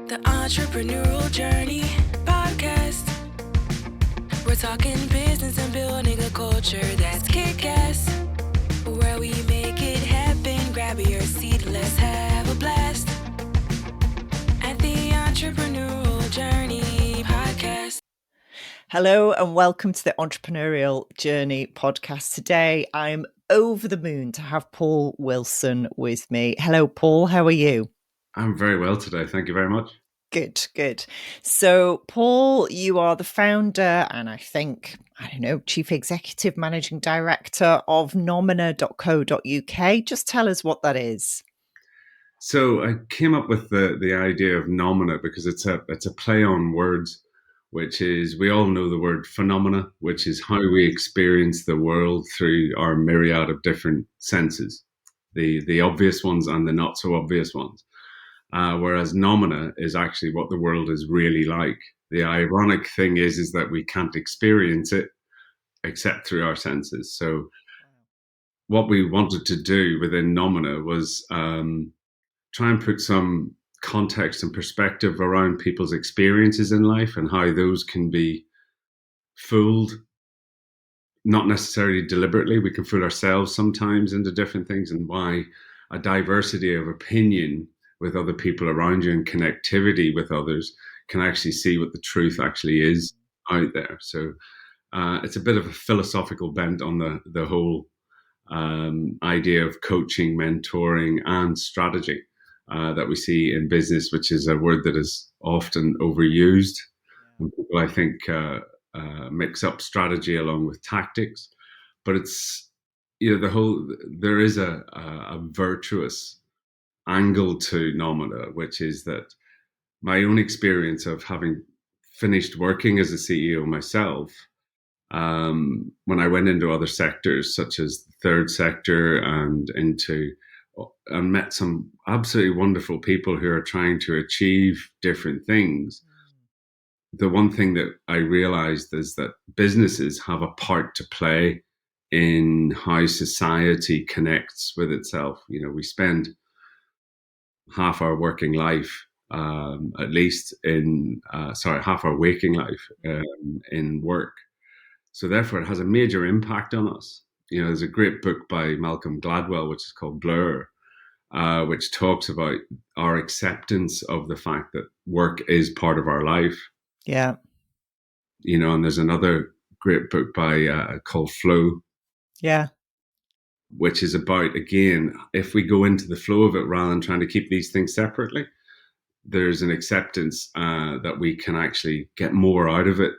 The Entrepreneurial Journey Podcast. We're talking business and building a culture that's kick-ass. Where we make it happen, grab your seat, let's have a blast. At the Entrepreneurial Journey Podcast. Hello and welcome to the Entrepreneurial Journey Podcast. Today I'm over the moon to have Paul Wilson with me. Hello, Paul. How are you? I'm very well today. Thank you very much. Good. So, Paul, you are the founder and Chief Executive Managing Director of Nomina.co.uk. Just tell us what that is. So I came up with the idea of Nomina because it's a play on words, which is, we all know the word phenomena, which is how we experience the world through our myriad of different senses, the obvious ones and the not so obvious ones. Whereas Nomina is actually what the world is really like. The ironic thing is that we can't experience it except through our senses. So what we wanted to do within Nomina was try and put some context and perspective around people's experiences in life and how those can be fooled, not necessarily deliberately. We can fool ourselves sometimes into different things, and why a diversity of opinion with other people around you and connectivity with others can actually see what the truth actually is out there. So it's a bit of a philosophical bent on the whole idea of coaching, mentoring, and strategy that we see in business, which is a word that is often overused. And people, I think, mix up strategy along with tactics. But it's, there is a virtuous angle to Nomina, which is that my own experience of having finished working as a CEO myself, when I went into other sectors such as the third sector and met some absolutely wonderful people who are trying to achieve different things. The one thing that I realized is that businesses have a part to play in how society connects with itself. You know, we spend half our working life, at least half our waking life in work. So therefore, it has a major impact on us. You know, there's a great book by Malcolm Gladwell, which is called Blur, which talks about our acceptance of the fact that work is part of our life. Yeah. You know, and there's another great book by called Flow. Yeah. Which is about, again, if we go into the flow of it rather than trying to keep these things separately, there's an acceptance that we can actually get more out of it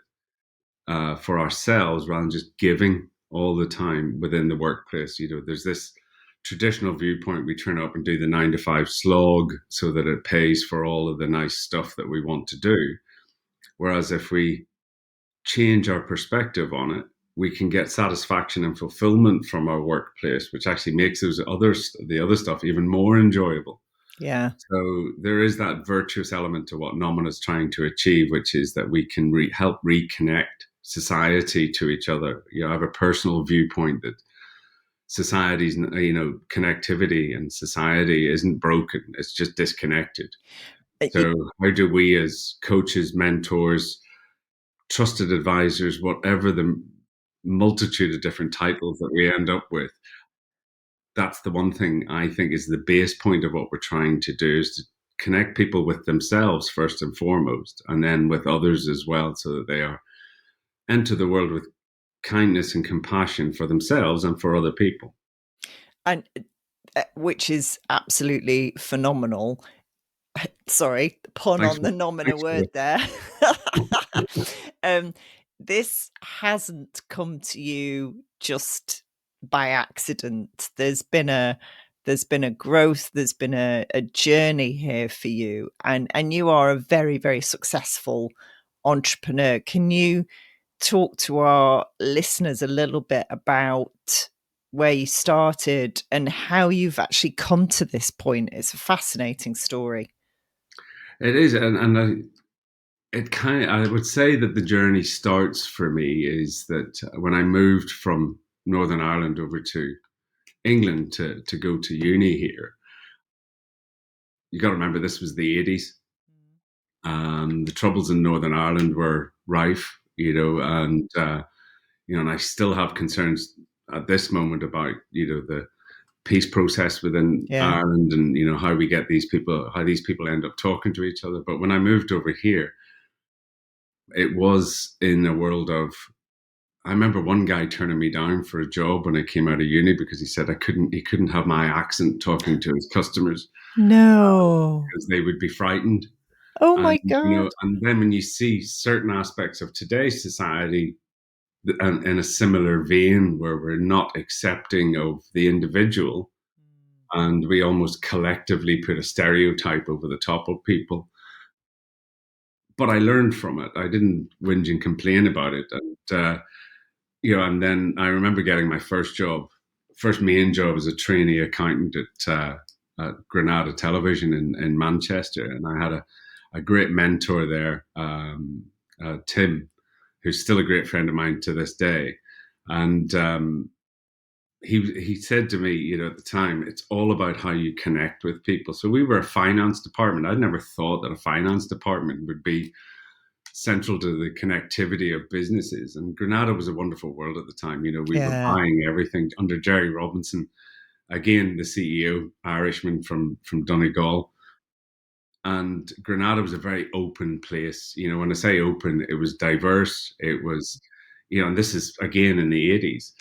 for ourselves rather than just giving all the time within the workplace. You know, there's this traditional viewpoint, we turn up and do the 9-to-5 slog so that it pays for all of the nice stuff that we want to do. Whereas if we change our perspective on it, we can get satisfaction and fulfillment from our workplace, which actually makes the other stuff even more enjoyable. Yeah. So there is that virtuous element to what Nomina is trying to achieve, which is that we can help reconnect society to each other. You know, I have a personal viewpoint that society's, connectivity and society isn't broken; it's just disconnected. So how do we, as coaches, mentors, trusted advisors, whatever the multitude of different titles that we end up with, that's the one thing I think is the base point of what we're trying to do, is to connect people with themselves first and foremost, and then with others as well, so that they are enter the world with kindness and compassion for themselves and for other people. And which is absolutely phenomenal. Sorry, pun on the Nomina word there. This hasn't come to you just by accident. There's been a growth, there's been a journey here for you, and you are a very, very successful entrepreneur. Can you talk to our listeners a little bit about where you started and how you've actually come to this point? It's a fascinating story. It is, and I would say that the journey starts for me is that when I moved from Northern Ireland over to England to go to uni here, you got to remember this was the 80s. The troubles in Northern Ireland were rife, and I still have concerns at this moment about the peace process within Yeah. Ireland, and how we get how these people end up talking to each other. But when I moved over here, it was in a world of. I remember one guy turning me down for a job when I came out of uni because he said he couldn't have my accent talking to his customers No. because they would be frightened. Oh And my God. and then when you see certain aspects of today's society, and in a similar vein, where we're not accepting of the individual, and we almost collectively put a stereotype over the top of people. But I learned from it. I didn't whinge and complain about it, and then I remember getting my first main job as a trainee accountant at Granada Television in Manchester, and I had a great mentor there, Tim, who's still a great friend of mine to this day, and he said to me, at the time, it's all about how you connect with people. So we were a finance department. I'd never thought that a finance department would be central to the connectivity of businesses. And Granada was a wonderful world at the time. We were Yeah. buying everything under Jerry Robinson, again the CEO, Irishman from Donegal. And Granada was a very open place. When I say open, it was diverse. It was, and this is again in the 80s.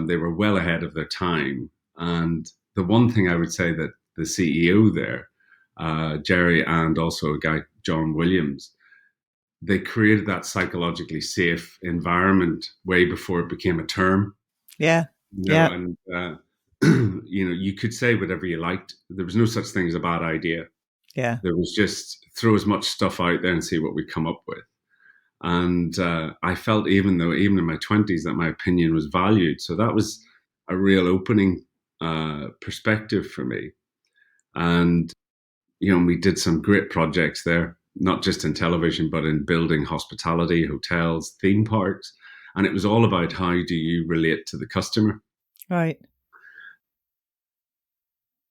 They were well ahead of their time. And the one thing I would say that the CEO there, Jerry, and also a guy, John Williams, they created that psychologically safe environment way before it became a term. Yeah. Yeah. And you could say whatever you liked. There was no such thing as a bad idea. Yeah. There was just throw as much stuff out there and see what we come up with. And I felt, even in my 20s, that my opinion was valued. So that was a real opening perspective for me. And we did some great projects there, not just in television, but in building hospitality, hotels, theme parks. And it was all about how do you relate to the customer. Right.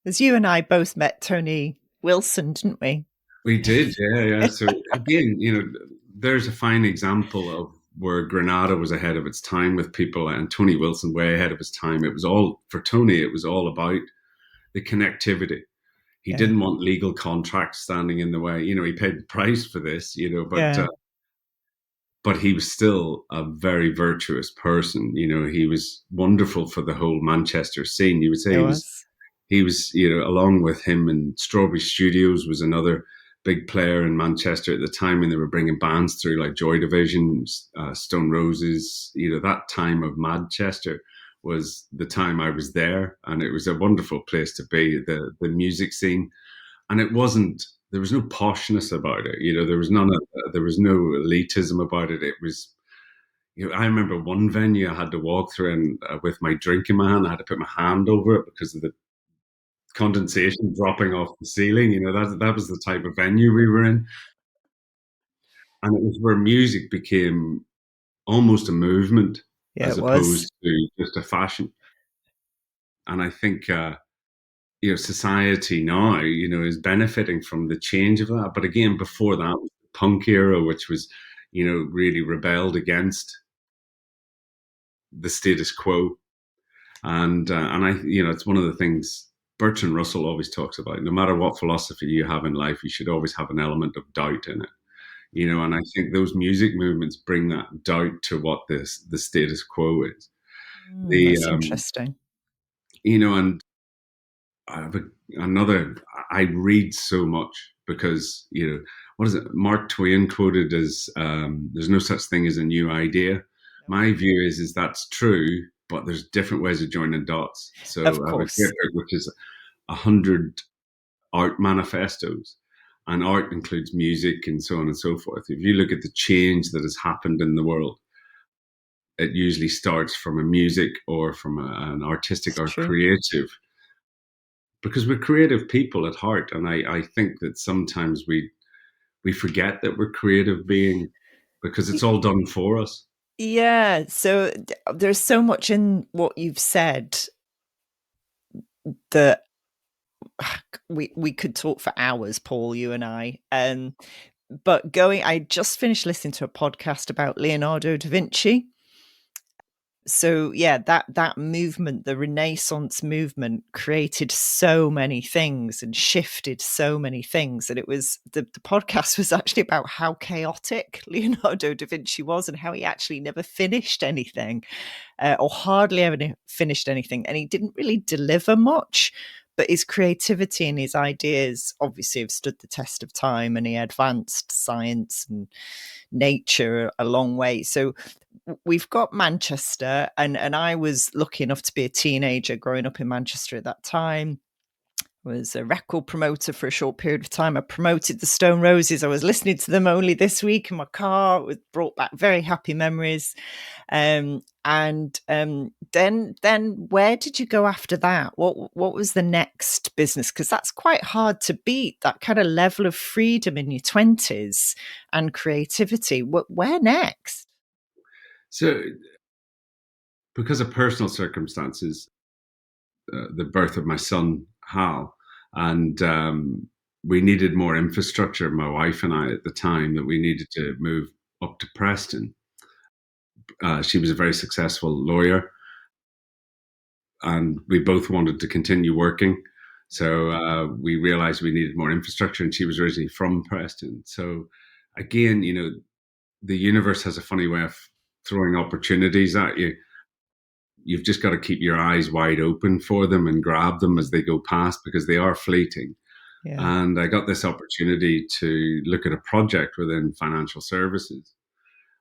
As you and I both met Tony Wilson, didn't we? We did, yeah. So again, there's a fine example of where Granada was ahead of its time with people, and Tony Wilson way ahead of his time. It was all for Tony. It was all about the connectivity. He didn't want legal contracts standing in the way. He paid the price for this. But he was still a very virtuous person. He was wonderful for the whole Manchester scene. You would say he was, along with him, and Strawberry Studios was another big player in Manchester at the time, and they were bringing bands through like Joy Division, Stone Roses. That time of Manchester was the time I was there, and it was a wonderful place to be. The music scene, and there was no poshness about it. There was there was no elitism about it. It was. I remember one venue I had to walk through, and with my drink in my hand, I had to put my hand over it because of the condensation dropping off the ceiling. That was the type of venue we were in, and it was where music became almost a movement as opposed to just a fashion. And I think society now is benefiting from the change of that. But again, before that was the punk era, which was really rebelled against the status quo. And I it's one of the things Bertrand Russell always talks about. No matter what philosophy you have in life, you should always have an element of doubt in it. And I think those music movements bring that doubt to what the status quo is. That's interesting. And I have I read so much because, what is it? Mark Twain quoted as, there's no such thing as a new idea. My view is that's true, but there's different ways of joining dots. So of I have a course. great book, which is 100 art manifestos, and art includes music and so on and so forth. If you look at the change that has happened in the world, it usually starts from a music or from an artistic or creative, because we're creative people at heart. And I think that sometimes we forget that we're creative being because it's all done for us. Yeah. So there's so much in what you've said that we could talk for hours, Paul, you and I. but I just finished listening to a podcast about Leonardo da Vinci. So yeah, that movement, the Renaissance movement, created so many things and shifted so many things. And it was the podcast was actually about how chaotic Leonardo da Vinci was and how he actually never finished anything, or hardly ever finished anything, and he didn't really deliver much. But his creativity and his ideas obviously have stood the test of time, and he advanced science and nature a long way. So we've got Manchester, and I was lucky enough to be a teenager growing up in Manchester at that time. Was a record promoter for a short period of time. I promoted the Stone Roses. I was listening to them only this week in my car. It brought back very happy memories. Then where did you go after that? What was the next business? Because that's quite hard to beat, that kind of level of freedom in your 20s and creativity. Where next? So, because of personal circumstances, the birth of my son, Hal, and we needed more infrastructure, my wife and I at the time, that we needed to move up to Preston. She was a very successful lawyer, and we both wanted to continue working. So we realized we needed more infrastructure, and she was originally from Preston. So again, the universe has a funny way of throwing opportunities at you. You've just got to keep your eyes wide open for them and grab them as they go past, because they are fleeting. Yeah. And I got this opportunity to look at a project within financial services.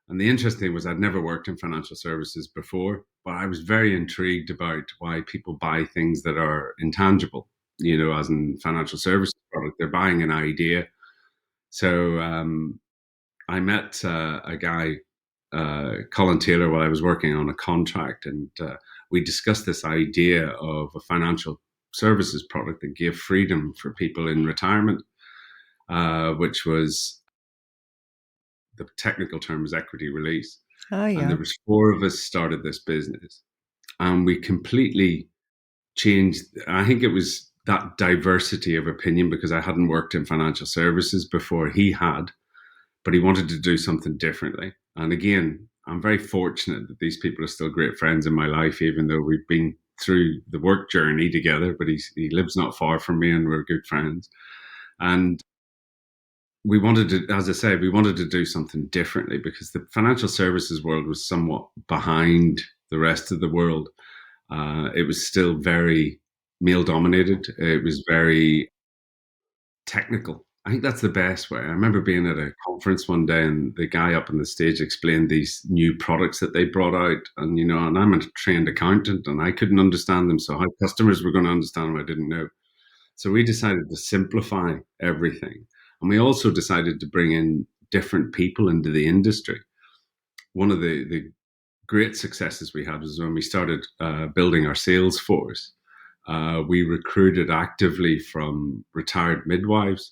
And the interesting thing was I'd never worked in financial services before, but I was very intrigued about why people buy things that are intangible, as in financial services product. They're buying an idea. So I met a guy, Colin Taylor, while I was working on a contract, and we discussed this idea of a financial services product that gave freedom for people in retirement, which was, the technical term is equity release. Oh, yeah. And there was 4 of us started this business, and we completely changed. I think it was that diversity of opinion, because I hadn't worked in financial services before, he had, but he wanted to do something differently. And again, I'm very fortunate that these people are still great friends in my life, even though we've been through the work journey together, but he lives not far from me and we're good friends. And we wanted to, as I said, we wanted to do something differently, because the financial services world was somewhat behind the rest of the world. It was still very male dominated. It was very technical. I think that's the best way. I remember being at a conference one day, and the guy up on the stage explained these new products that they brought out. And, and I'm a trained accountant, and I couldn't understand them. So how customers were going to understand them, I didn't know. So we decided to simplify everything. And we also decided to bring in different people into the industry. One of the great successes we had was when we started building our sales force. We recruited actively from retired midwives.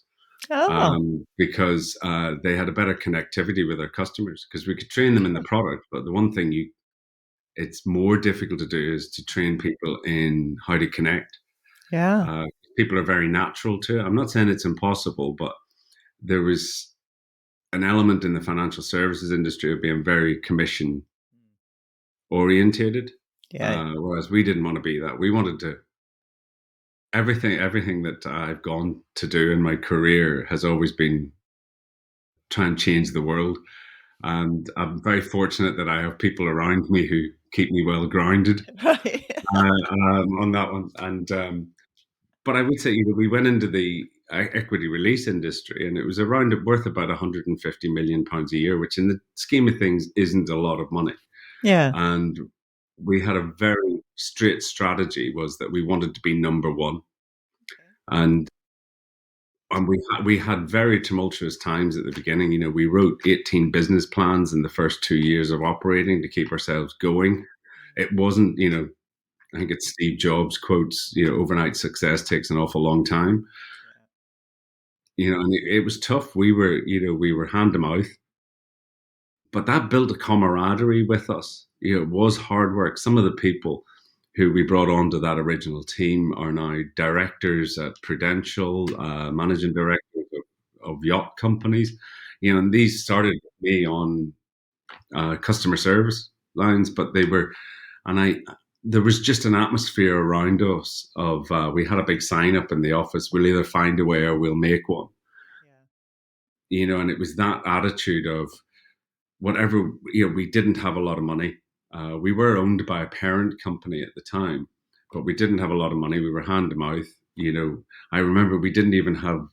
Because they had a better connectivity with their customers, because we could train them in the product. But the one thing it's more difficult to do is to train people in how to connect. Yeah. People are very natural to it. I'm not saying it's impossible, but there was an element in the financial services industry of being very commission orientated. Yeah. Whereas we didn't want to be that. We wanted to, everything that I've gone to do in my career has always been try and change the world. And I'm very fortunate that I have people around me who keep me well grounded on that one. And but I would say, we went into the equity release industry, and it was worth about £150 million a year, which in the scheme of things isn't a lot of money. Yeah. And we had a very straight strategy, was that we wanted to be number one. And we had very tumultuous times at the beginning. We wrote 18 business plans in the first 2 years of operating to keep ourselves going. It wasn't, I think it's Steve Jobs quotes, overnight success takes an awful long time. And it was tough. We were hand to mouth, but that built a camaraderie with us. It was hard work. Some of the people who we brought onto that original team are now directors at Prudential, managing directors of yacht companies. and these started with me on customer service lines, but they were, and there was just an atmosphere around us of we had a big sign up in the office: we'll either find a way or we'll make one. And it was that attitude of whatever. We didn't have a lot of money. We were owned by a parent company at the time, but we didn't have a lot of money. We were hand to mouth. I remember we didn't even have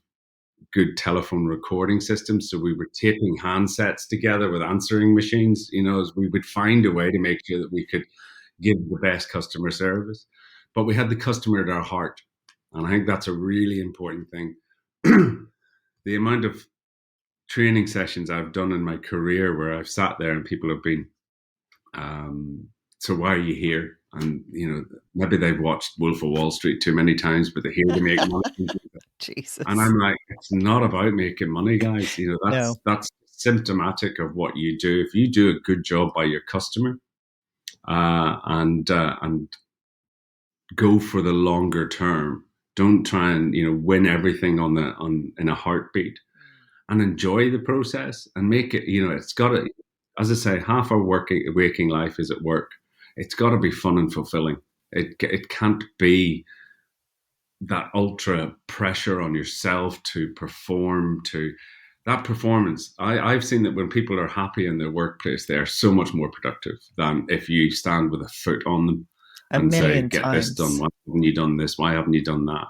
good telephone recording systems, so we were taping handsets together with answering machines. As we would find a way to make sure that we could give the best customer service, but we had the customer at our heart, and I think that's a really important thing. The amount of training sessions I've done in my career where I've sat there and people have been, so why are you here? And maybe they've watched Wolf of Wall Street too many times, but they're here to make money. Jesus. And I'm like, it's not about making money, guys. No. That's symptomatic of what you do. If you do a good job by your customer, and go for the longer term, don't try and win everything in a heartbeat, and enjoy the process and make it. It's got to, as I say, half our waking life is at work. It's got to be fun and fulfilling. It can't be that ultra pressure on yourself to perform. To that performance, I've seen that when people are happy in their workplace, they are so much more productive than if you stand with a foot on them and say, "Get this done. Why haven't you done this? Why haven't you done that?"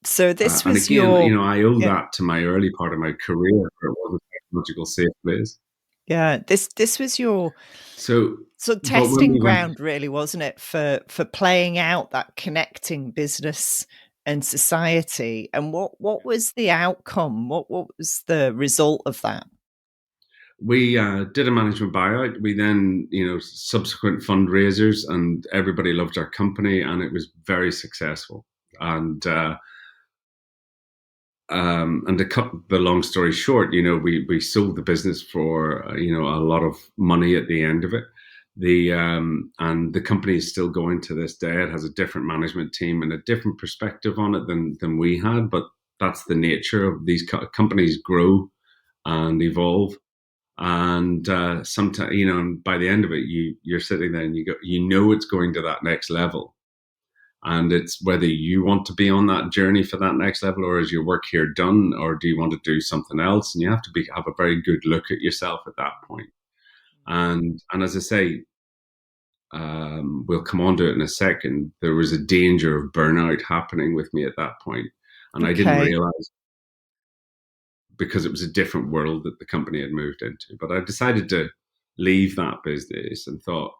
So this was and again, I owe that to my early part of my career, where it was a technological safe place. Yeah, this was your so testing ground, really, wasn't it, for playing out that connecting business and society? And what was the outcome? What was the result of that? We did a management buyout. We then, subsequent fundraisers, and everybody loved our company, and it was very successful. And to cut the long story short, we sold the business for a lot of money at the end of it. And the company is still going to this day. It has a different management team and a different perspective on it than we had. But that's the nature of these companies: grow and evolve. And sometimes, and by the end of it, you're sitting there and you go, it's going to that next level. And it's whether you want to be on that journey for that next level, or is your work here done, or do you want to do something else? And you have to have a very good look at yourself at that point. And as I say, we'll come on to it in a second. There was a danger of burnout happening with me at that point, and I didn't realize, because it was a different world that the company had moved into. But I decided to leave that business and thought,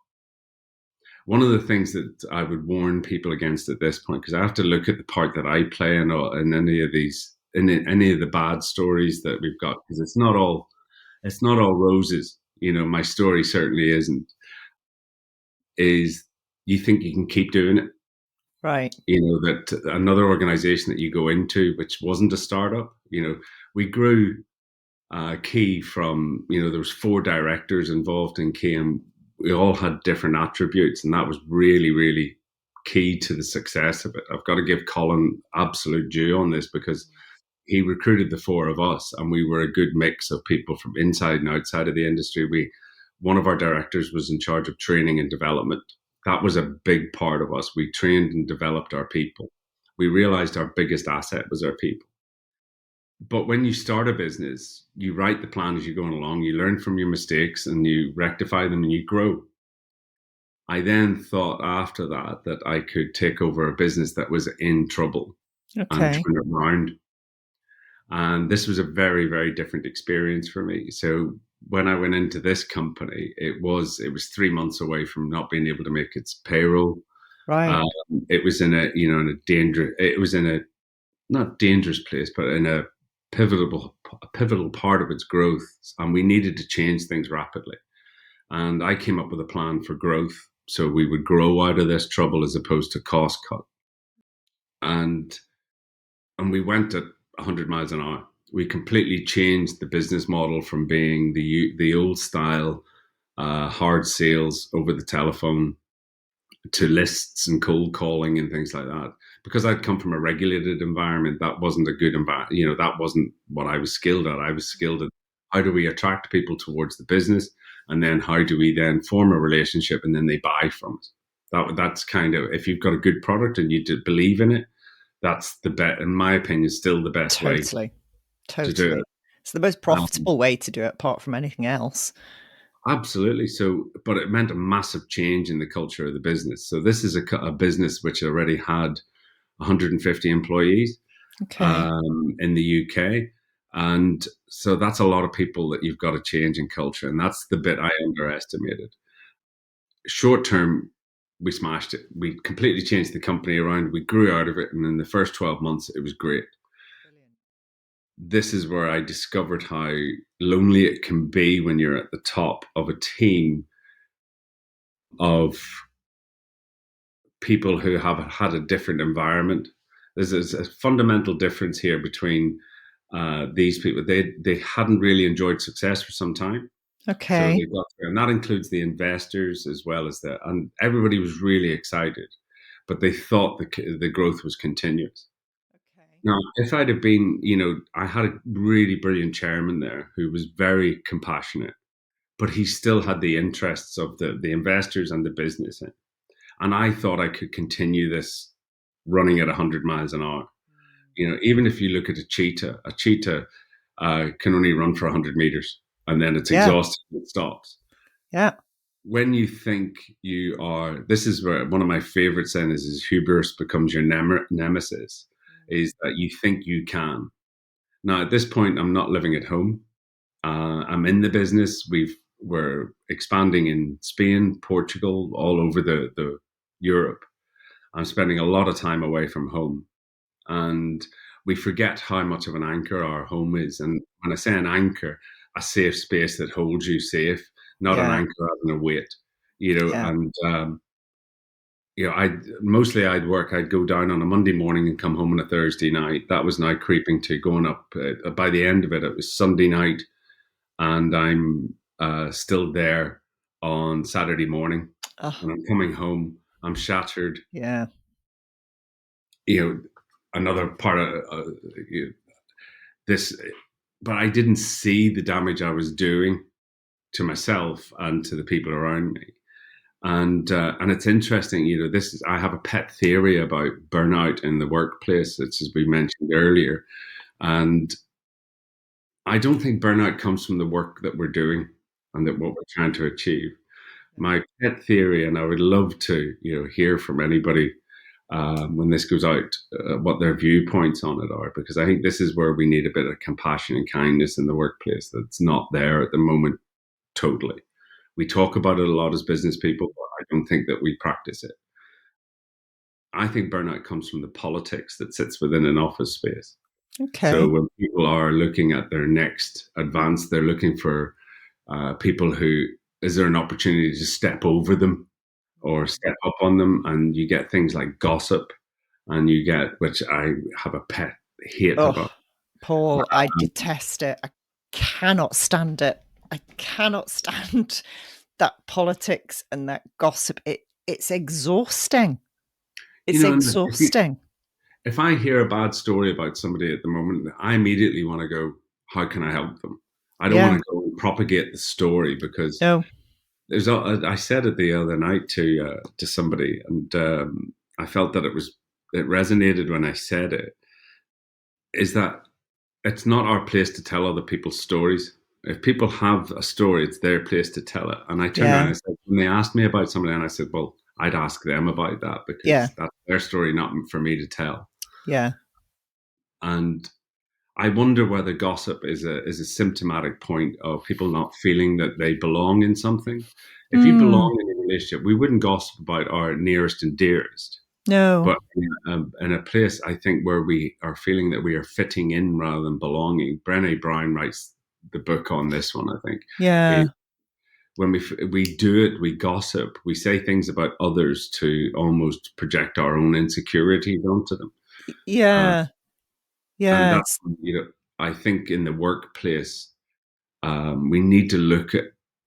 one of the things that I would warn people against at this point, because I have to look at the part that I play in any of these, in any of the bad stories that we've got, because it's not all roses. My story certainly isn't. Is you think you can keep doing it, right? That another organization that you go into, which wasn't a startup, we grew Key from, there was 4 directors involved in Key, and we all had different attributes, and that was really, really key to the success of it. I've got to give Colin absolute due on this, because he recruited the 4 of us, and we were a good mix of people from inside and outside of the industry. One of our directors was in charge of training and development. That was a big part of us. We trained and developed our people. We realized our biggest asset was our people. But when you start a business, you write the plan as you're going along, you learn from your mistakes and you rectify them and you grow. I then thought after that I could take over a business that was in trouble and turn it around. And this was a very, very different experience for me. So when I went into this company, it was 3 months away from not being able to make its payroll. Right. It was in a not dangerous place, but in a pivotal part of its growth, and we needed to change things rapidly. And I came up with a plan for growth, so we would grow out of this trouble as opposed to cost cut. And we went at 100 miles an hour. We completely changed the business model from being the old style hard sales over the telephone to lists and cold calling and things like that. because I'd come from a regulated environment, that wasn't a good environment. That wasn't what I was skilled at. I was skilled at how do we attract people towards the business, and then how do we then form a relationship, and then they buy from us. That's kind of, if you've got a good product and you believe in it, that's the bet. In my opinion, still the best way to do it. It's the most profitable way to do it, apart from anything else. Absolutely. So, but it meant a massive change in the culture of the business. So this is a business which already had 150 employees in the UK. And so that's a lot of people that you've got to change in culture. And that's the bit I underestimated. Short term, we smashed it. We completely changed the company around. We grew out of it. And in the first 12 months, it was great. Brilliant. This is where I discovered how lonely it can be when you're at the top of a team of people who have had a different environment. There's a fundamental difference here between these people. They hadn't really enjoyed success for some time. Okay. So and that includes the investors as well as and everybody was really excited, but they thought the growth was continuous. Okay. Now, if I'd have been, I had a really brilliant chairman there who was very compassionate, but he still had the interests of the investors and the business. And I thought I could continue this running at 100 miles an hour. Even if you look at a cheetah can only run for 100 meters. And then it's exhausted and it stops. Yeah. When you think you are, this is where one of my favorite sayings is hubris becomes your nemesis, is that you think you can. Now, at this point, I'm not living at home. I'm in the business. We're expanding in Spain, Portugal, all over the Europe. I'm spending a lot of time away from home. And we forget how much of an anchor our home is. And when I say an anchor, a safe space that holds you safe, not an anchor having a weight, and, I'd work, I'd go down on a Monday morning and come home on a Thursday night. That was now creeping to going up. By the end of it, it was Sunday night and I'm still there on Saturday morning. And I'm coming home, I'm shattered. Yeah. Another part of this, but I didn't see the damage I was doing to myself and to the people around me. And it's interesting, I have a pet theory about burnout in the workplace, as we mentioned earlier. And I don't think burnout comes from the work that we're doing and that what we're trying to achieve. My pet theory, and I would love to, hear from anybody when this goes out, what their viewpoints on it are, because I think this is where we need a bit of compassion and kindness in the workplace that's not there at the moment totally. We talk about it a lot as business people, but I don't think that we practice it. I think burnout comes from the politics that sits within an office space. Okay. So when people are looking at their next advance, they're looking for people who, is there an opportunity to step over them or step up on them? And you get things like gossip, and you get, which I have a pet hate about. Paul, I detest it. I cannot stand it. I cannot stand that politics and that gossip. It's exhausting. It's exhausting. If I hear a bad story about somebody at the moment, I immediately want to go, how can I help them? I don't want to go and propagate the story, because I said it the other night to somebody, and I felt that it resonated when I said it, is that it's not our place to tell other people's stories. If people have a story, it's their place to tell it. And I turned around and I said, when they asked me about somebody, and I said, well, I'd ask them about that, because that's their story, not for me to tell. Yeah. And I wonder whether gossip is a symptomatic point of people not feeling that they belong in something. If you belong in a relationship, we wouldn't gossip about our nearest and dearest. No. But in a place, I think, where we are feeling that we are fitting in rather than belonging. Brené Brown writes the book on this one, I think. Yeah. When we do it, we gossip. We say things about others to almost project our own insecurities onto them. Yeah. And that's, I think in the workplace, we need to look at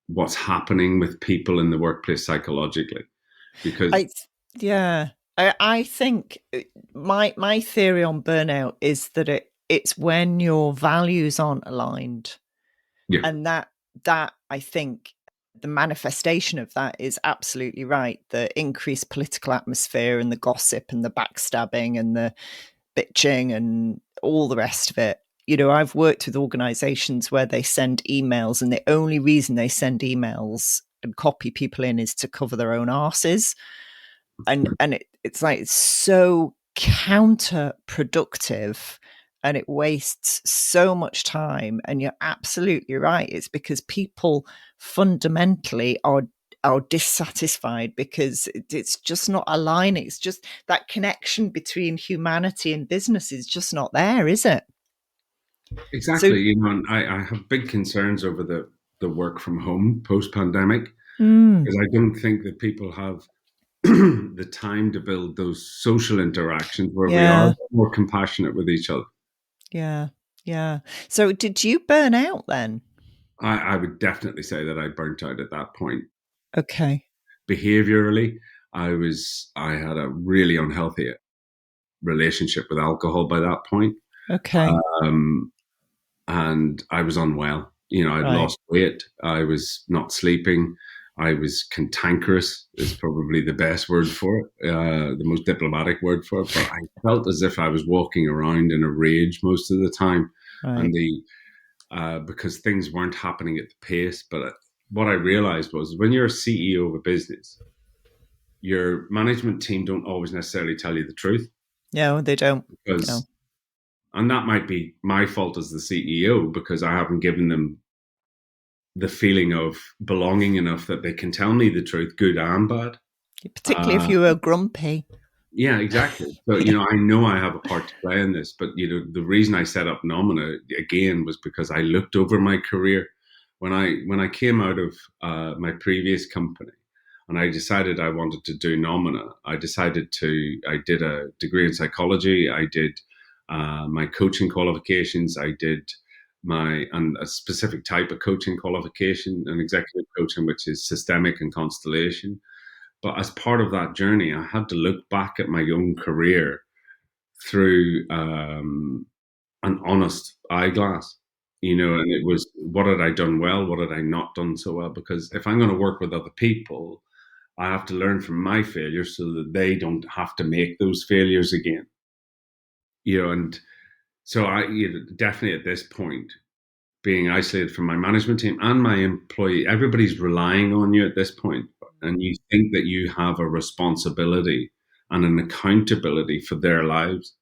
what's happening with people in the workplace psychologically, because I think my theory on burnout is that it's when your values aren't aligned, Yeah. and that I think the manifestation of that is absolutely right. The increased political atmosphere and the gossip and the backstabbing and the bitching and all the rest of it. You know, I've worked with organizations where they send emails, and the only reason they send emails and copy people in is to cover their own arses. And it's like, it's so counterproductive, and it wastes so much time. And you're absolutely right. It's because people fundamentally are dissatisfied because it's just not aligning. It's just that connection between humanity and business is just not there, is it? Exactly. So, You know, and I have big concerns over the work from home post pandemic, mm, because I don't think that people have the time to build those social interactions where we are yeah, more compassionate with each other. yeah, yeah. So, did you burn out then? I would definitely say that I burnt out at that point. Okay, Behaviorally, I had a really unhealthy relationship with alcohol by that point. okay, Um, and I was unwell. You know, I'd right, lost weight. I was not sleeping. I was cantankerous, is probably the best word for it, the most diplomatic word for it. But I felt as if I was walking around in a rage most of the time, and right, because things weren't happening at the pace. But what I realized was, when you're a CEO of a business, your management team don't always necessarily tell you the truth, no, they don't. No, because, and that might be my fault as the CEO, because I haven't given them the feeling of belonging enough that they can tell me the truth, good and bad. particularly if Uh, you were grumpy. yeah, exactly. So, you Yeah, know, I know I have a part to play in this, but, you know, the reason I set up Nomina again was because I looked over my career when I came out of my previous company, and I decided I wanted to do Nomina. I did a degree in psychology. I did my coaching qualifications. I did and a specific type of coaching qualification, an executive coaching, which is systemic and constellation. But as part of that journey, I had to look back at my own career through an honest eyeglass, you know, and it was, what had I done well? What had I not done so well? Because if I'm going to work with other people, I have to learn from my failures so that they don't have to make those failures again, you know. And so definitely at this point, being isolated from my management team and my employee, everybody's relying on you at this point, and you think that you have a responsibility and an accountability for their lives.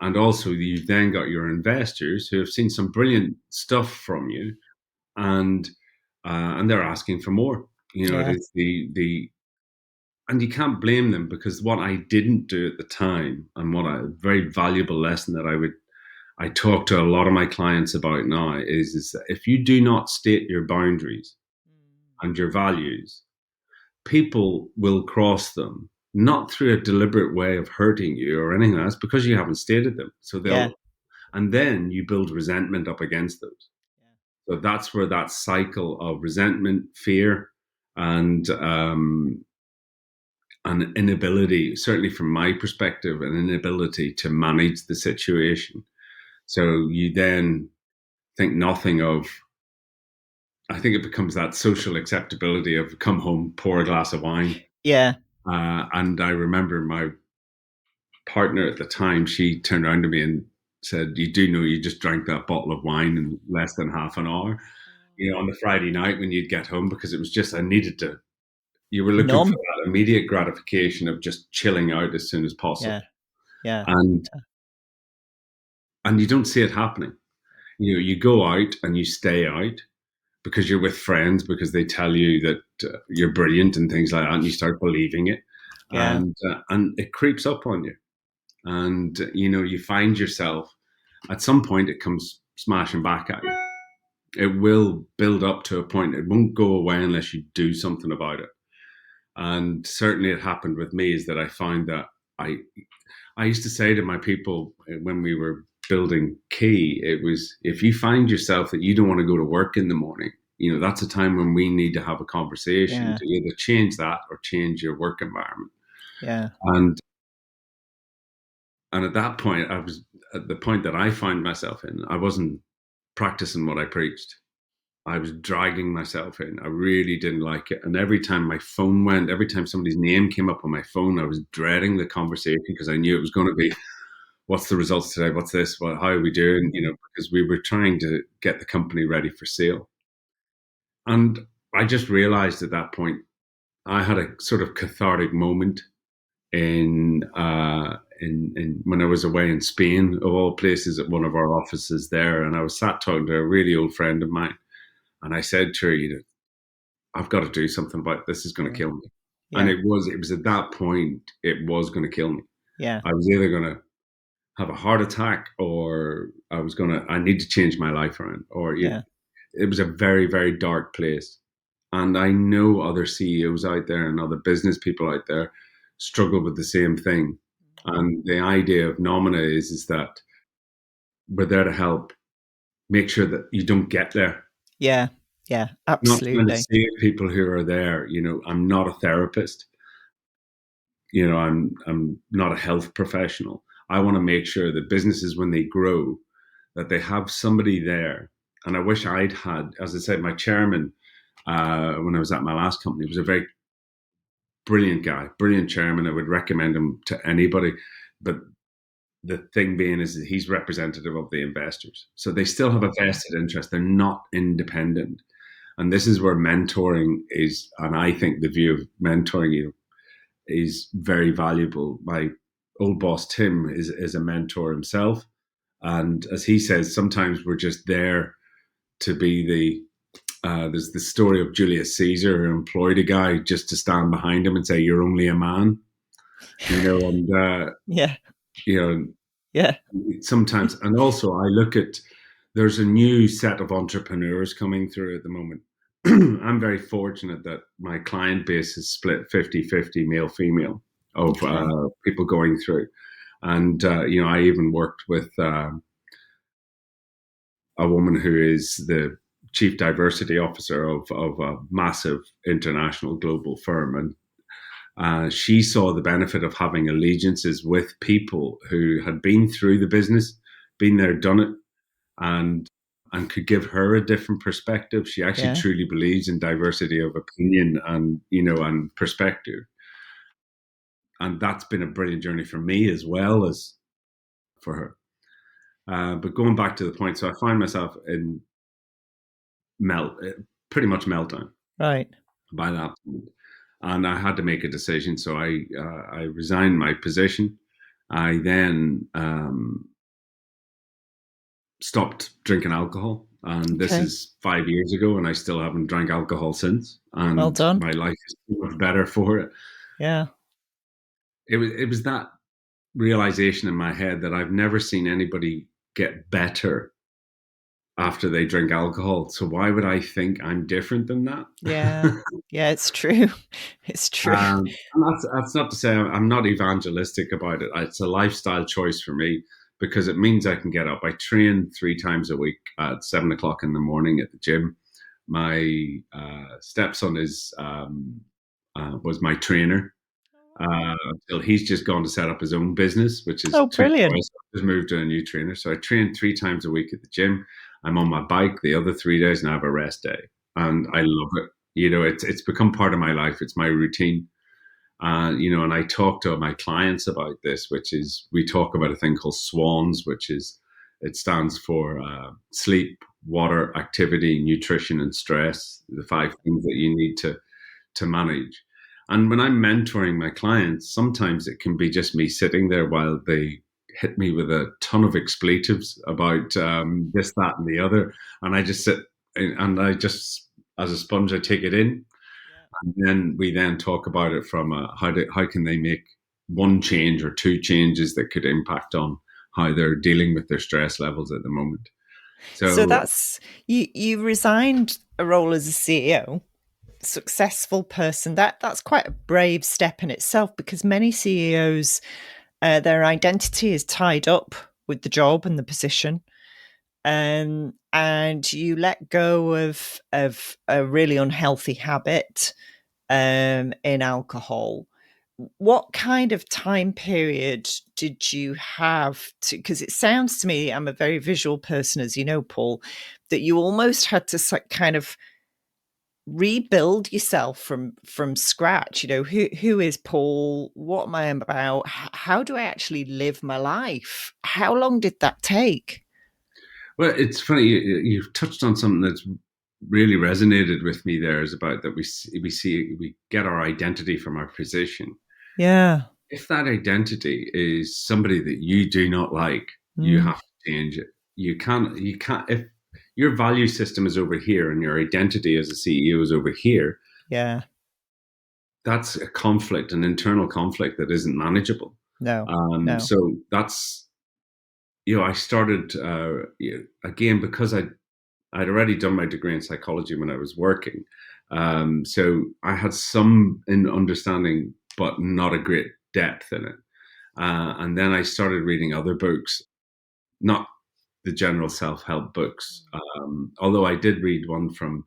And also, you've then got your investors who have seen some brilliant stuff from you, and they're asking for more. You know, it yeah, is the and you can't blame them, because what I didn't do at the time, and what a very valuable lesson that I talk to a lot of my clients about now, is that if you do not state your boundaries and your values, people will cross them, not through a deliberate way of hurting you or anything else, because you haven't stated them. So yeah, and then you build resentment up against those. So that's where that cycle of resentment, fear, and an inability, certainly from my perspective, an inability to manage the situation. So you then think nothing of, I think it becomes that social acceptability of come home, pour a glass of wine. yeah. And I remember my partner at the time, she turned around to me and said, "You do know you just drank that bottle of wine in less than half an hour, you know, on the Friday night when you'd get home," because it was just, I needed to, you were looking for Numb. that immediate gratification of just chilling out as soon as possible. Yeah, yeah, And, you don't see it happening. You know, you go out and you stay out because you're with friends, because they tell you that you're brilliant and things like that, and you start believing it, yeah, and it creeps up on you, and you know, you find yourself at some point, it comes smashing back at you. It will build up to a point. It won't go away unless you do something about it. And certainly, it happened with me. Is that I found that I I used to say to my people when we were building Key, it was, if you find yourself that you don't want to go to work in the morning, you know, that's a time when we need to have a conversation yeah, to either change that or change your work environment. Yeah. And at that point, I was at the point that I found myself in. I wasn't practicing what I preached. I was dragging myself in. I really didn't like it. And every time my phone went, every time somebody's name came up on my phone, I was dreading the conversation because I knew it was going to be, what's the results today? What's this? How are we doing? Because we were trying to get the company ready for sale. And I just realized at that point, I had a sort of cathartic moment in when I was away in Spain, of all places, at one of our offices there, and I was sat talking to a really old friend of mine, and I said to her, I've got to do something about this. Is going to kill me. Yeah. And it was at that point it was going to kill me. Yeah. I was either going to have a heart attack, or I need to change my life around, or it was a very, very dark place. And I know other CEOs out there and other business people out there struggle with the same thing. And the idea of Nomina is that we're there to help make sure that you don't get there. Yeah. Yeah, absolutely. Not trying to save people who are there. I'm not a therapist. I'm not a health professional. I want to make sure that businesses, when they grow, that they have somebody there. And I wish I'd had, as I said, my chairman, when I was at my last company, was a very brilliant guy, brilliant chairman. I would recommend him to anybody. But the thing being is that he's representative of the investors. So they still have a vested interest. They're not independent. And this is where mentoring is, and I think the view of mentoring is very valuable. My old boss, Tim, is a mentor himself. And as he says, sometimes we're just there to be there's the story of Julius Caesar, who employed a guy just to stand behind him and say, "You're only a man," and yeah. Sometimes, and also I look at, there's a new set of entrepreneurs coming through at the moment. I'm very fortunate that my client base is split 50-50 male female of people going through, and I even worked with a woman who is the chief diversity officer of a massive international global firm. And she saw the benefit of having allegiances with people who had been through the business, been there, done it, and could give her a different perspective. She actually truly believes in diversity of opinion and perspective. And that's been a brilliant journey for me as well as for her. But going back to the point, so I find myself in pretty much meltdown. Right. By that point. And I had to make a decision. So I resigned my position. I then stopped drinking alcohol. And this is 5 years ago, and I still haven't drank alcohol since. And well done. My life is so much better for it. Yeah. It was that realization in my head that I've never seen anybody get better after they drink alcohol. So why would I think I'm different than that? Yeah. Yeah, it's true. It's true. And that's not to say I'm not evangelistic about it. It's a lifestyle choice for me, because it means I can get up. I train 3 times a week at 7 o'clock in the morning at the gym. My stepson was my trainer until he's just gone to set up his own business, which is brilliant. Just moved to a new trainer. So I train 3 times a week at the gym. I'm on my bike the other 3 days, and I have a rest day, and I love it. It's become part of my life. It's my routine. And I talk to my clients about this, which is, we talk about a thing called SWANS, it stands for sleep, water, activity, nutrition, and stress, the 5 things that you need to manage. And when I'm mentoring my clients, sometimes it can be just me sitting there while they hit me with a ton of expletives about this, that, and the other. And I just sit and I just, as a sponge, I take it in. And then we talk about it from how can they make 1 change or 2 changes that could impact on how they're dealing with their stress levels at the moment. So that's, you resigned a role as a CEO, successful person. That's quite a brave step in itself, because many CEOs, their identity is tied up with the job and the position. And you let go of a really unhealthy habit in alcohol. what kind of time period did you have to, because it sounds to me, I'm a very visual person, as you know, Paul, that you almost had to kind of rebuild yourself from scratch. Who is Paul? What am I about? How do I actually live my life? How long did that take? Well, it's funny, you've touched on something that's really resonated with me. There is about that we get our identity from our position. Yeah. If that identity is somebody that you do not like, you Mm. have to change it. You can't if your value system is over here and your identity as a CEO is over here, Yeah. that's a conflict, an internal conflict that isn't manageable. No. So that's, I started, again, because I'd already done my degree in psychology when I was working. So I had some in understanding, but not a great depth in it. And then I started reading other books, not the general self-help books. Although I did read one from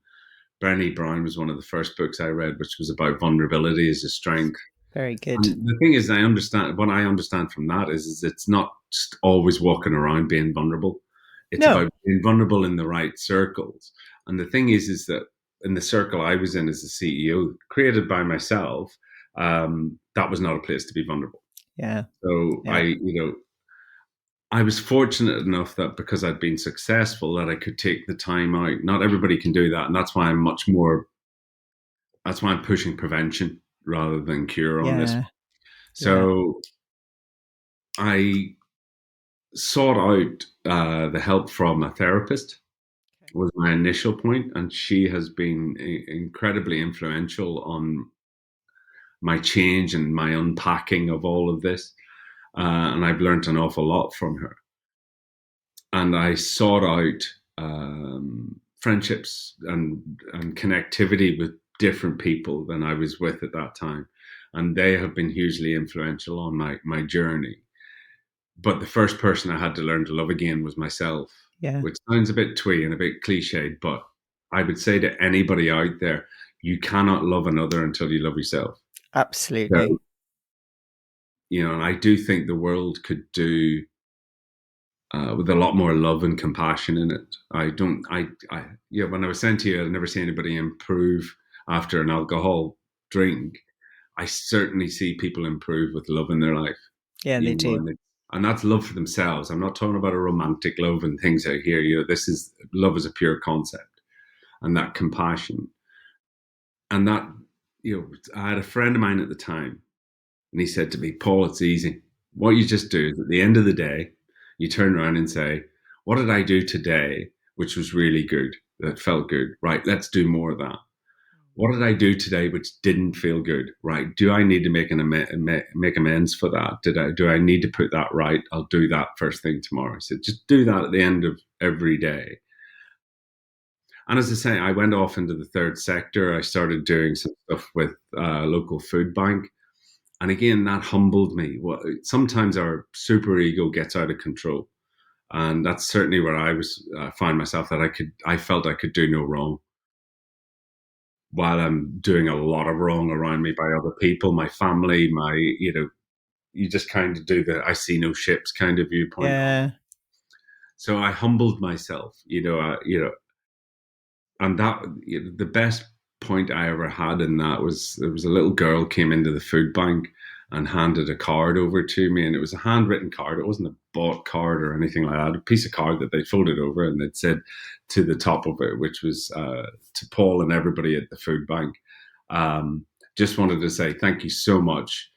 Brené Brown, was one of the first books I read, which was about vulnerability as a strength. Very good. And the thing is, what I understand from that is it's not just always walking around being vulnerable. It's No. about being vulnerable in the right circles. And the thing is that in the circle I was in as a CEO, created by myself, that was not a place to be vulnerable. Yeah. So Yeah. I was fortunate enough that because I'd been successful, that I could take the time out. Not everybody can do that, and that's why I'm pushing prevention rather than cure on this. Yeah. Yeah. So I sought out the help from a therapist was my initial point, and she has been incredibly influential on my change and my unpacking of all of this. And I've learned an awful lot from her. And I sought out friendships and connectivity with different people than I was with at that time. And they have been hugely influential on my journey. But the first person I had to learn to love again was myself, Yeah. which sounds a bit twee and a bit cliched, but I would say to anybody out there, you cannot love another until you love yourself. Absolutely. So, and I do think the world could do with a lot more love and compassion in it. When I was saying to you, I'd never see anybody improve after an alcohol drink. I certainly see people improve with love in their life. Yeah, they do. And that's love for themselves. I'm not talking about a romantic love and things out here. This is love as a pure concept, and that compassion, and that I had a friend of mine at the time, and he said to me, "Paul, it's easy. What you just do is at the end of the day, you turn around and say, what did I do today, which was really good, that felt good? Right, let's do more of that. What did I do today which didn't feel good? Right. Do I need to make amends for that? Do I need to put that right? I'll do that first thing tomorrow." So just do that at the end of every day. And as I say, I went off into the third sector. I started doing some stuff with a local food bank. And again, that humbled me. Sometimes our super ego gets out of control. And that's certainly where I was find myself, that I felt I could do no wrong, while I'm doing a lot of wrong around me by other people, my family, you just kind of do the I see no ships kind of viewpoint. Yeah. So I humbled myself, and that the best point I ever had in that was there was a little girl came into the food bank and handed a card over to me, and it was a handwritten card. It wasn't a bought card or anything like that. A piece of card that they folded over, and it said to the top of it, which was to Paul and everybody at the food bank. Just wanted to say thank you so much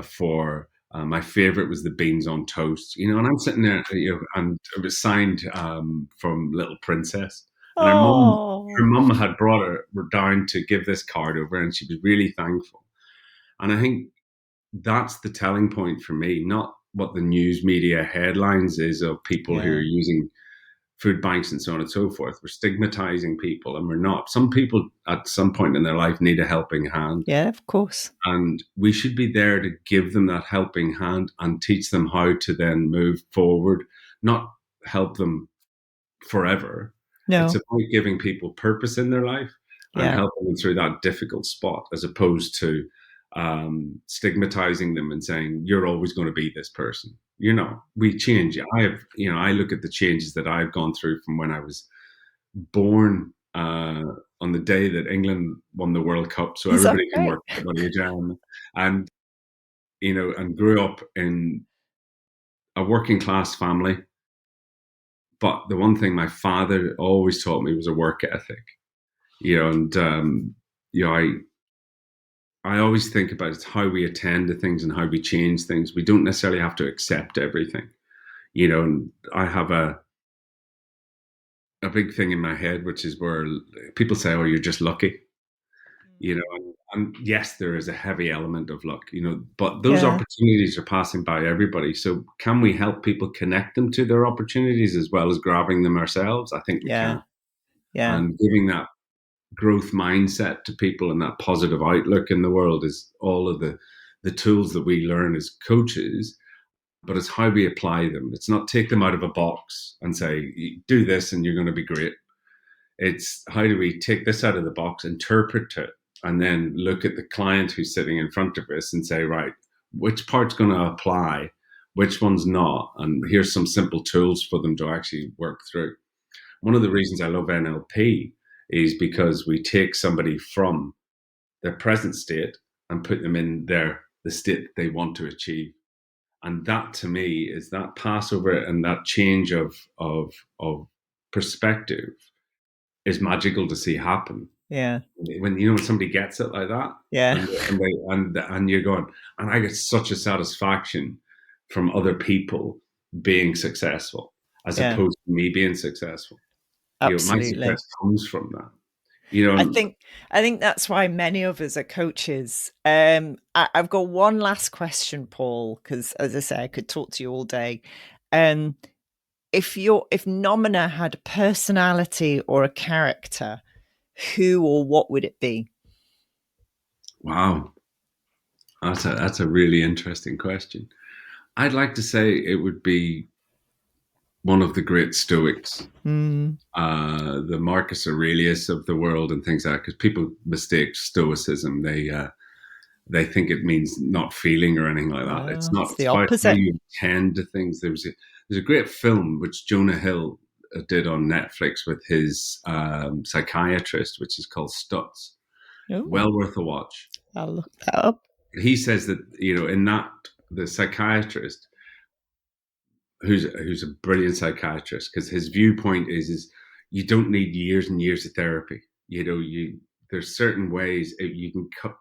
for. My favorite was the beans on toast, and I'm sitting there, and it was signed from Little Princess, and Oh. her mum had brought her down to give this card over, and she was really thankful. And I think that's the telling point for me, not what the news media headlines is of people who are using food banks and so on and so forth. We're stigmatizing people, and we're not. Some people at some point in their life need a helping hand. Yeah, of course. And we should be there to give them that helping hand and teach them how to then move forward, not help them forever. No. It's about giving people purpose in their life and helping them through that difficult spot, as opposed to stigmatizing them and saying you're always going to be this person. We change. I look at the changes that I've gone through from when I was born on the day that England won the World Cup, so everybody can work at what age I am, and and grew up in a working class family. But the one thing my father always taught me was a work ethic. I always think about how we attend to things and how we change things. We don't necessarily have to accept everything, and I have a big thing in my head, which is where people say, oh, you're just lucky, and yes, there is a heavy element of luck, but those opportunities are passing by everybody. So can we help people connect them to their opportunities as well as grabbing them ourselves? I think we can. Yeah. And giving that growth mindset to people and that positive outlook in the world is all of the tools that we learn as coaches, but it's how we apply them. It's not take them out of a box and say, do this and you're going to be great. It's how do we take this out of the box, interpret it, and then look at the client who's sitting in front of us and say, right, which part's going to apply, which one's not, and here's some simple tools for them to actually work through. One of the reasons I love NLP is because we take somebody from their present state and put them in the state they want to achieve. And that to me is that passover and that change of perspective is magical to see happen. Yeah. When somebody gets it like that. Yeah. And you're going, and I get such a satisfaction from other people being successful as opposed to me being successful. Absolutely. My success comes from that. I think that's why many of us are coaches. I've got one last question, Paul, because as I say, I could talk to you all day. If Nomina had a personality or a character, who or what would it be? Wow, that's a really interesting question. I'd like to say it would be one of the great Stoics, the Marcus Aurelius of the world and things like that, because people mistake Stoicism. They think it means not feeling or anything like that. It's not. It's the opposite. How you attend to things. There's a great film which Jonah Hill did on Netflix with his psychiatrist, which is called Stutz. Ooh. Well worth a watch. I'll look that up. He says that in that the psychiatrist, who's a brilliant psychiatrist, because his viewpoint is you don't need years and years of therapy. There's certain ways you can cut.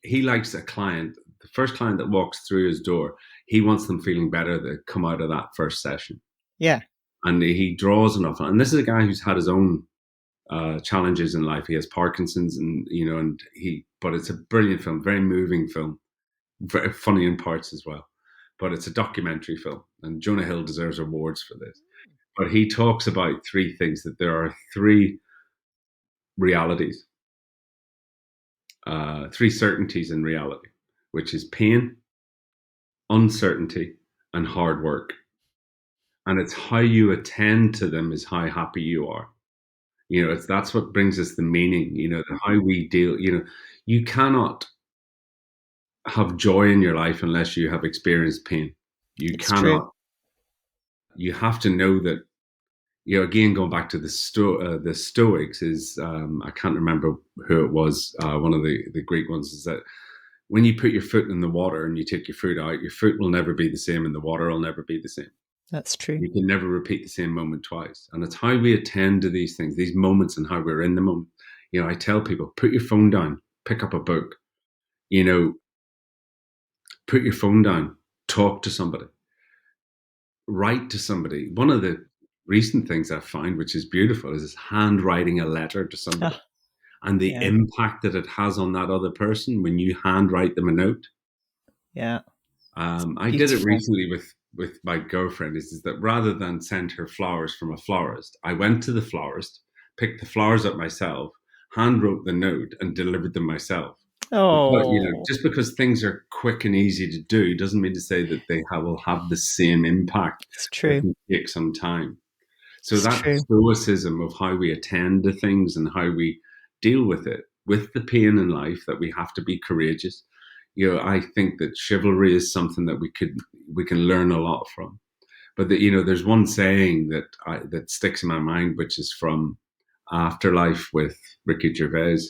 He likes a client, the first client that walks through his door, he wants them feeling better that come out of that first session. Yeah. And he draws enough. And this is a guy who's had his own challenges in life. He has Parkinson's but it's a brilliant film, very moving film, very funny in parts as well. But it's a documentary film, and Jonah Hill deserves awards for this. But he talks about three things, that there are three realities, three certainties in reality, which is pain, uncertainty, and hard work. And it's how you attend to them is how happy you are. That's what brings us the meaning, how we deal, you cannot have joy in your life unless you have experienced pain. It's cannot. True. You have to know that. Again, going back to the Stoics is I can't remember who it was. One of the Greek ones is that when you put your foot in the water and you take your foot out, your foot will never be the same, and the water will never be the same. That's true. You can never repeat the same moment twice, and it's how we attend to these things, these moments, and how we're in the moment. I tell people, put your phone down, pick up a book. Put your phone down, talk to somebody, write to somebody. One of the recent things I find, which is beautiful, is handwriting a letter to somebody and the impact that it has on that other person when you handwrite them a note. Yeah. I did it recently with my girlfriend, is that rather than send her flowers from a florist, I went to the florist, picked the flowers up myself, hand wrote the note and delivered them myself. Oh, just because things are quick and easy to do doesn't mean to say that they will have the same impact. It's true. It can take some time. So that stoicism of how we attend to things and how we deal with it, with the pain in life, that we have to be courageous. I think that chivalry is something that we can learn a lot from. But there's one saying that sticks in my mind, which is from Afterlife with Ricky Gervais,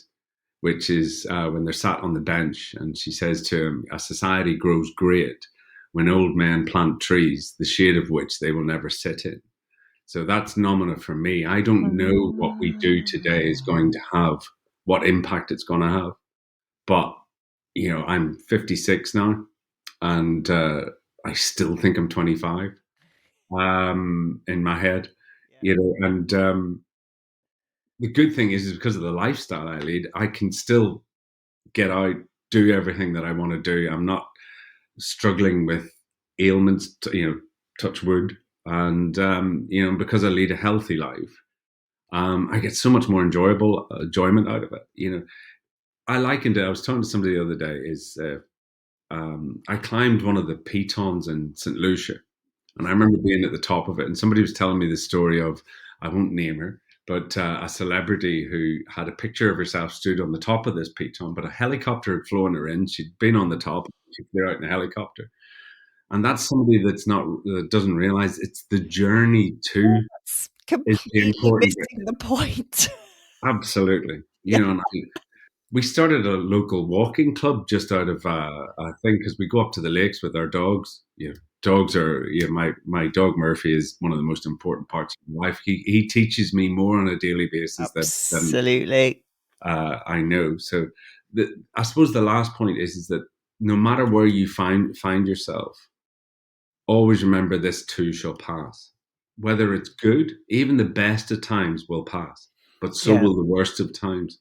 which is when they're sat on the bench, and she says to him, "A society grows great when old men plant trees, the shade of which they will never sit in." So that's Nomina for me. I don't know what we do today is going to have, what impact it's going to have. But, I'm 56 now, and I still think I'm 25 in my head, and the good thing is because of the lifestyle I lead, I can still get out, do everything that I want to do. I'm not struggling with ailments, touch wood. And, because I lead a healthy life, I get so much more enjoyment out of it. I likened it, I was talking to somebody the other day, I climbed one of the pitons in St. Lucia, and I remember being at the top of it, and somebody was telling me the story of, I won't name her, but a celebrity who had a picture of herself stood on the top of this piton, but a helicopter had flown her in. She'd been on the top, she flew out in a helicopter. And that's somebody that doesn't realize it's the journey to It's is the completely important bit. missing the point. Absolutely. And we started a local walking club just out of I think, because we go up to the lakes with our dogs. Dogs are my dog Murphy is one of the most important parts of my life. He teaches me more on a daily basis Absolutely. than I know. So I suppose the last point is that no matter where you find yourself, always remember this too shall pass. Whether it's good, even the best of times will pass, but so will the worst of times.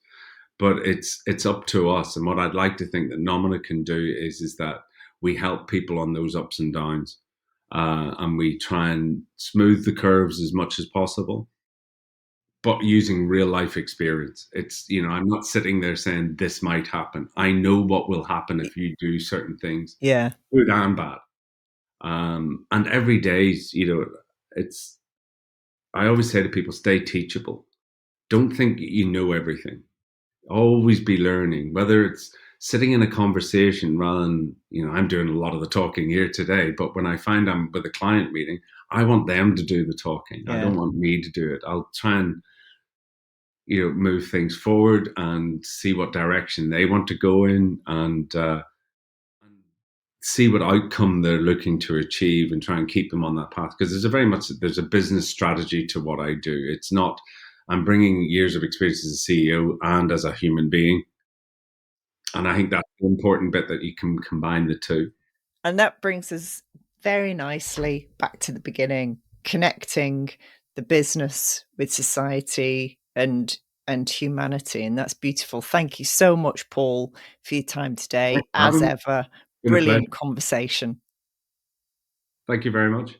But it's up to us. And what I'd like to think that Nomina can do is that we help people on those ups and downs, and we try and smooth the curves as much as possible, but using real life experience. It's, I'm not sitting there saying this might happen. I know what will happen if you do certain things, Yeah. good and bad. And every day, I always say to people, stay teachable. Don't think you know everything. Always be learning, whether it's sitting in a conversation rather than, I'm doing a lot of the talking here today, but when I find I'm with a client meeting, I want them to do the talking. I don't want me to do it. I'll try and, move things forward and see what direction they want to go in, and see what outcome they're looking to achieve, and try and keep them on that path. Because there's a business strategy to what I do. It's not, I'm bringing years of experience as a CEO and as a human being. And I think that's the important bit, that you can combine the two. And that brings us very nicely back to the beginning, connecting the business with society and humanity. And that's beautiful. Thank you so much, Paul, for your time today. As ever, brilliant conversation. Thank you very much.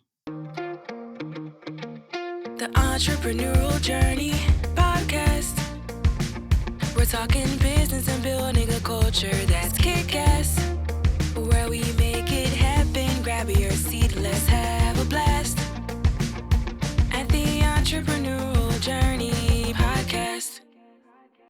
The Entrepreneurial Journey Podcast. We're talking business and building a culture that's kick-ass.